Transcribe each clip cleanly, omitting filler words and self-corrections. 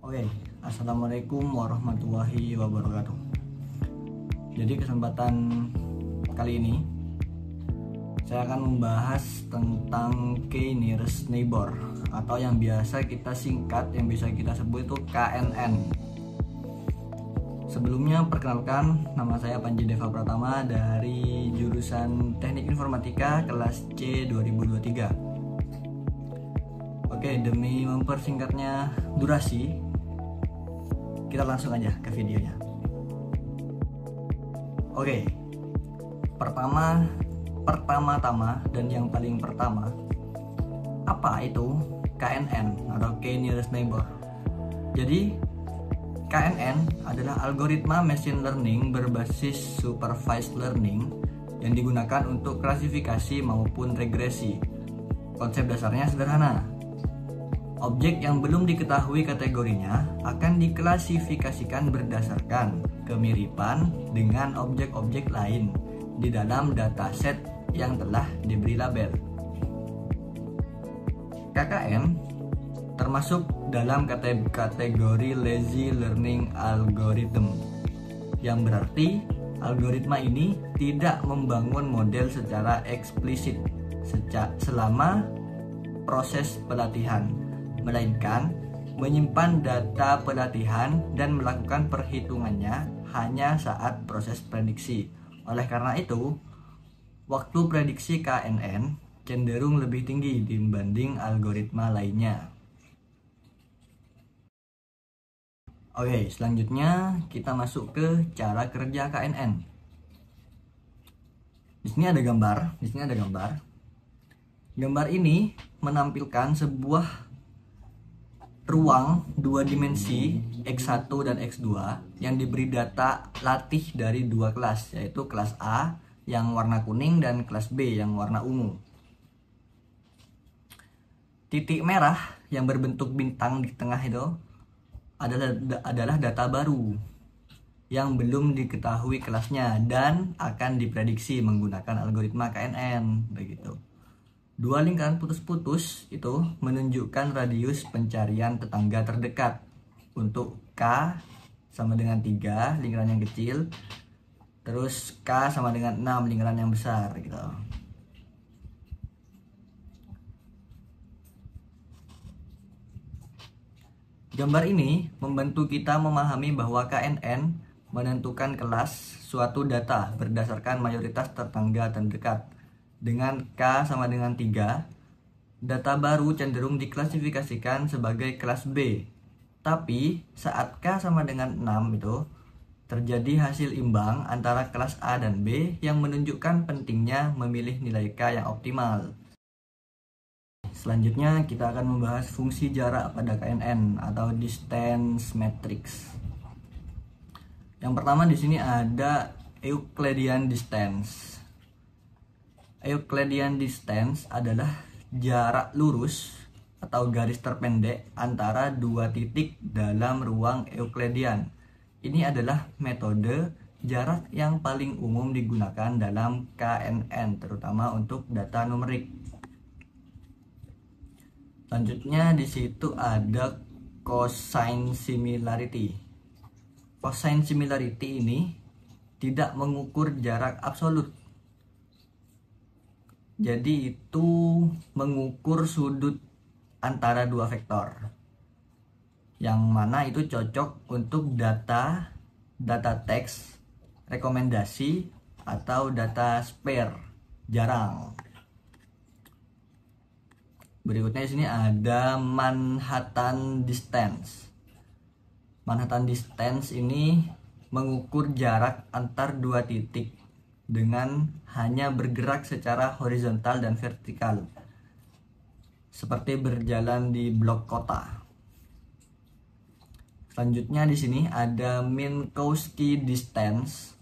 Oke, assalamualaikum warahmatullahi wabarakatuh. Jadi kesempatan kali ini saya akan membahas tentang Key Nearest Neighbor atau yang biasa kita singkat, yang bisa kita sebut itu KNN. Sebelumnya perkenalkan, nama saya Panji Deva Pratama dari jurusan Teknik Informatika kelas C 2023. Oke, demi mempersingkatnya durasi, kita langsung aja ke videonya. Oke, pertama-tama dan yang paling pertama, apa itu KNN atau Key Nearest Neighbor? Jadi KNN adalah algoritma machine learning berbasis supervised learning yang digunakan untuk klasifikasi maupun regresi. Konsep dasarnya sederhana. Objek yang belum diketahui kategorinya akan diklasifikasikan berdasarkan kemiripan dengan objek-objek lain di dalam dataset yang telah diberi label. KKN termasuk dalam kategori lazy learning algorithm, yang berarti algoritma ini tidak membangun model secara eksplisit selama proses pelatihan, melainkan menyimpan data pelatihan dan melakukan perhitungannya hanya saat proses prediksi. Oleh karena itu, waktu prediksi KNN cenderung lebih tinggi dibanding algoritma lainnya. Oke, selanjutnya kita masuk ke cara kerja KNN. Di sini ada gambar, Gambar ini menampilkan sebuah ruang dua dimensi X1 dan X2 yang diberi data latih dari dua kelas, yaitu kelas A yang warna kuning dan kelas B yang warna ungu. Titik merah yang berbentuk bintang di tengah itu adalah data baru yang belum diketahui kelasnya dan akan diprediksi menggunakan algoritma KNN, begitu. Dua lingkaran putus-putus itu menunjukkan radius pencarian tetangga terdekat. Untuk K sama dengan 3, lingkaran yang kecil. Terus K sama dengan 6, lingkaran yang besar gitu. Gambar ini membantu kita memahami bahwa KNN menentukan kelas suatu data berdasarkan mayoritas tetangga terdekat. Dengan K sama dengan 3, data baru cenderung diklasifikasikan sebagai kelas B. Tapi saat K sama dengan 6 itu terjadi hasil imbang antara kelas A dan B yang menunjukkan pentingnya memilih nilai K yang optimal. Selanjutnya kita akan membahas fungsi jarak pada KNN atau distance matrix. Yang pertama di sini ada Euclidean distance. Euclidean distance adalah jarak lurus atau garis terpendek antara dua titik dalam ruang Euclidean. Ini adalah metode jarak yang paling umum digunakan dalam KNN, terutama untuk data numerik. Selanjutnya di situ ada cosine similarity. Cosine similarity ini tidak mengukur jarak absolut. Jadi itu mengukur sudut antara dua vektor, yang mana itu cocok untuk data teks, rekomendasi, atau data spare, jarang. Berikutnya di sini ada Manhattan distance. Manhattan distance ini mengukur jarak antar dua titik dengan hanya bergerak secara horizontal dan vertikal, seperti berjalan di blok kota. Selanjutnya di sini ada Minkowski distance.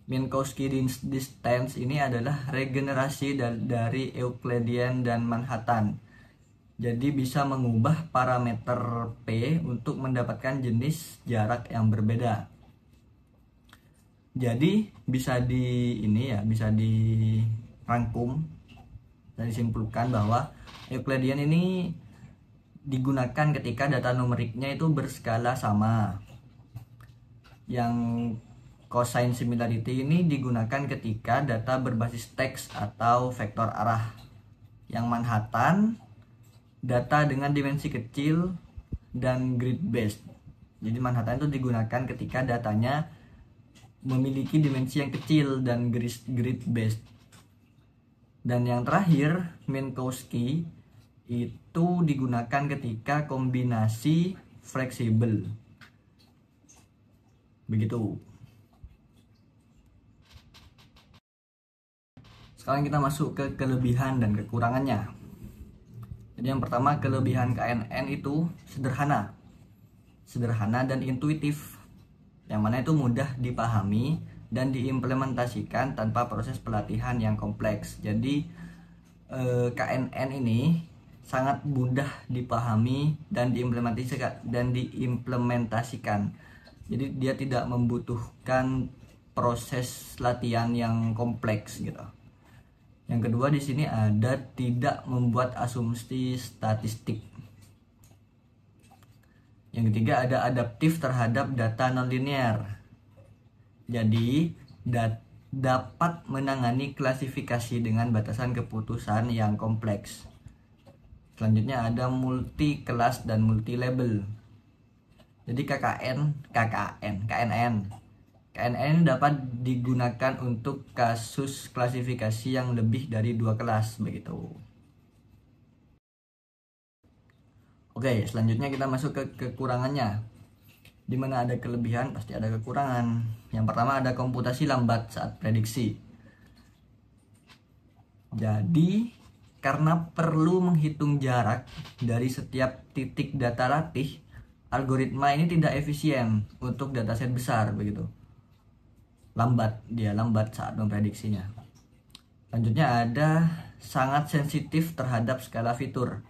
Minkowski distance ini adalah regenerasi dari Euclidean dan Manhattan. Jadi bisa mengubah parameter P untuk mendapatkan jenis jarak yang berbeda. Jadi bisa dirangkum dan disimpulkan bahwa Euclidean ini digunakan ketika data numeriknya itu berskala sama. Yang cosine similarity ini digunakan ketika data berbasis teks atau vektor arah. Yang Manhattan, data dengan dimensi kecil dan grid based. Jadi Manhattan itu digunakan ketika datanya memiliki dimensi yang kecil dan grid based. Dan yang terakhir, Minkowski itu digunakan ketika kombinasi fleksibel. Begitu. Sekarang kita masuk ke kelebihan dan kekurangannya. Jadi yang pertama, kelebihan KNN itu sederhana dan intuitif, yang mana itu mudah dipahami dan diimplementasikan tanpa proses pelatihan yang kompleks. Jadi KNN ini sangat mudah dipahami dan diimplementasikan. Jadi dia tidak membutuhkan proses latihan yang kompleks gitu. Yang kedua, di sini ada tidak membuat asumsi statistik. Yang ketiga, ada adaptif terhadap data nonlinear. Jadi dapat menangani klasifikasi dengan batasan keputusan yang kompleks. Selanjutnya ada multi kelas dan multi label. Jadi KNN dapat digunakan untuk kasus klasifikasi yang lebih dari 2 kelas begitu. Oke, selanjutnya kita masuk ke kekurangannya. Di mana ada kelebihan, pasti ada kekurangan. Yang pertama, ada komputasi lambat saat prediksi. Jadi, karena perlu menghitung jarak dari setiap titik data latih, algoritma ini tidak efisien untuk dataset besar begitu. Lambat saat memprediksinya. Selanjutnya ada sangat sensitif terhadap skala fitur.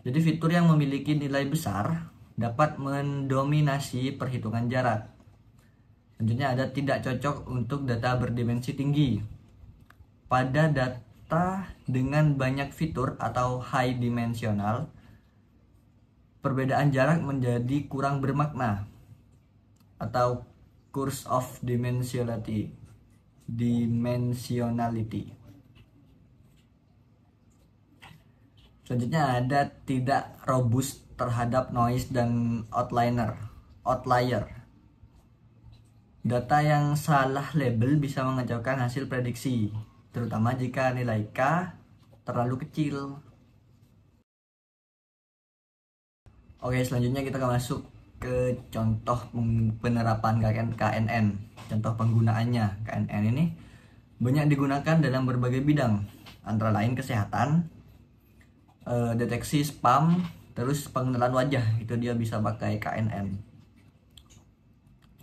Jadi fitur yang memiliki nilai besar dapat mendominasi perhitungan jarak. Selanjutnya ada tidak cocok untuk data berdimensi tinggi. Pada data dengan banyak fitur atau high dimensional, perbedaan jarak menjadi kurang bermakna atau curse of dimensionality. Selanjutnya ada tidak robust terhadap noise dan outlier. Data yang salah label bisa mengacaukan hasil prediksi, terutama jika nilai K terlalu kecil. Oke, selanjutnya kita akan masuk ke contoh penerapan KNN. Contoh penggunaannya, KNN ini banyak digunakan dalam berbagai bidang, antara lain kesehatan, deteksi spam, terus pengenalan wajah, itu dia bisa pakai KNN.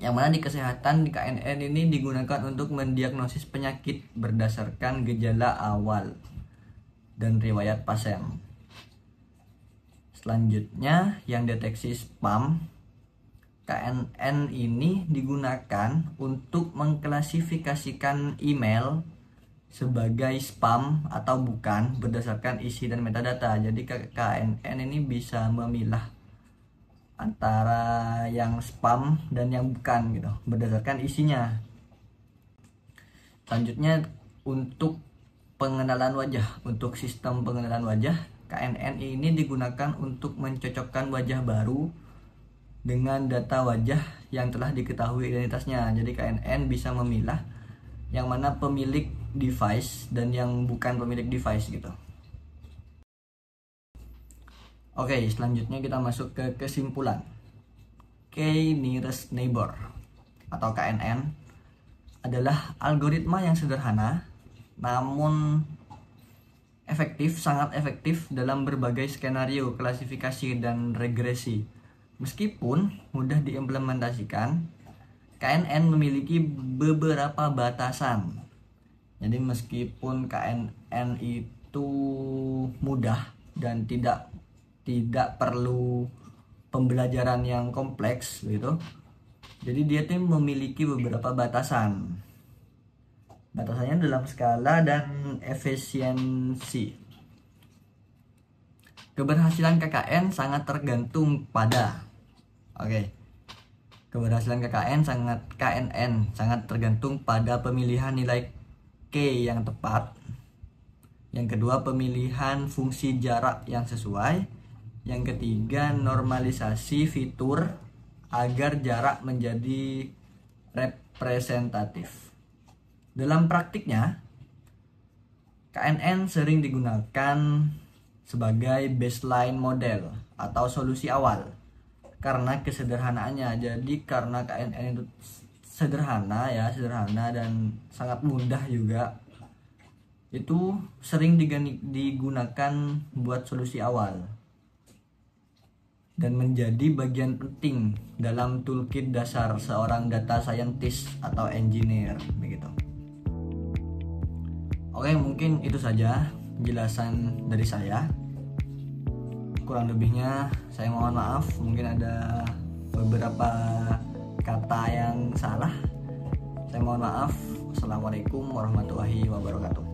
Yang mana di kesehatan, di KNN ini digunakan untuk mendiagnosis penyakit berdasarkan gejala awal dan riwayat pasien. Selanjutnya yang deteksi spam, KNN ini digunakan untuk mengklasifikasikan email sebagai spam atau bukan berdasarkan isi dan metadata. Jadi KNN ini bisa memilah antara yang spam dan yang bukan gitu berdasarkan isinya. Selanjutnya untuk pengenalan wajah, untuk sistem pengenalan wajah, KNN ini digunakan untuk mencocokkan wajah baru dengan data wajah yang telah diketahui identitasnya. Jadi KNN bisa memilah yang mana pemilik device dan yang bukan pemilik device gitu. Oke, selanjutnya kita masuk ke kesimpulan. K-nearest neighbor atau KNN adalah algoritma yang sederhana namun sangat efektif dalam berbagai skenario klasifikasi dan regresi. Meskipun mudah diimplementasikan, KNN memiliki beberapa batasan. Jadi meskipun KNN itu mudah dan tidak perlu pembelajaran yang kompleks gitu. Jadi dia tuh memiliki beberapa batasan. Batasannya dalam skala dan efisiensi. Keberhasilan KKN sangat tergantung pada Keberhasilan KNN sangat tergantung pada pemilihan nilai K yang tepat. Yang kedua, pemilihan fungsi jarak yang sesuai. Yang ketiga, normalisasi fitur agar jarak menjadi representatif. Dalam praktiknya, KNN sering digunakan sebagai baseline model atau solusi awal karena kesederhanaannya. Jadi karena KNN itu sederhana dan sangat mudah juga, itu sering digunakan buat solusi awal dan menjadi bagian penting dalam toolkit dasar seorang data scientist atau engineer begitu. Oke, mungkin itu saja penjelasan dari saya. Kurang lebihnya saya mohon maaf, mungkin ada beberapa kata yang salah. Saya mohon maaf. Wassalamualaikum warahmatullahi wabarakatuh.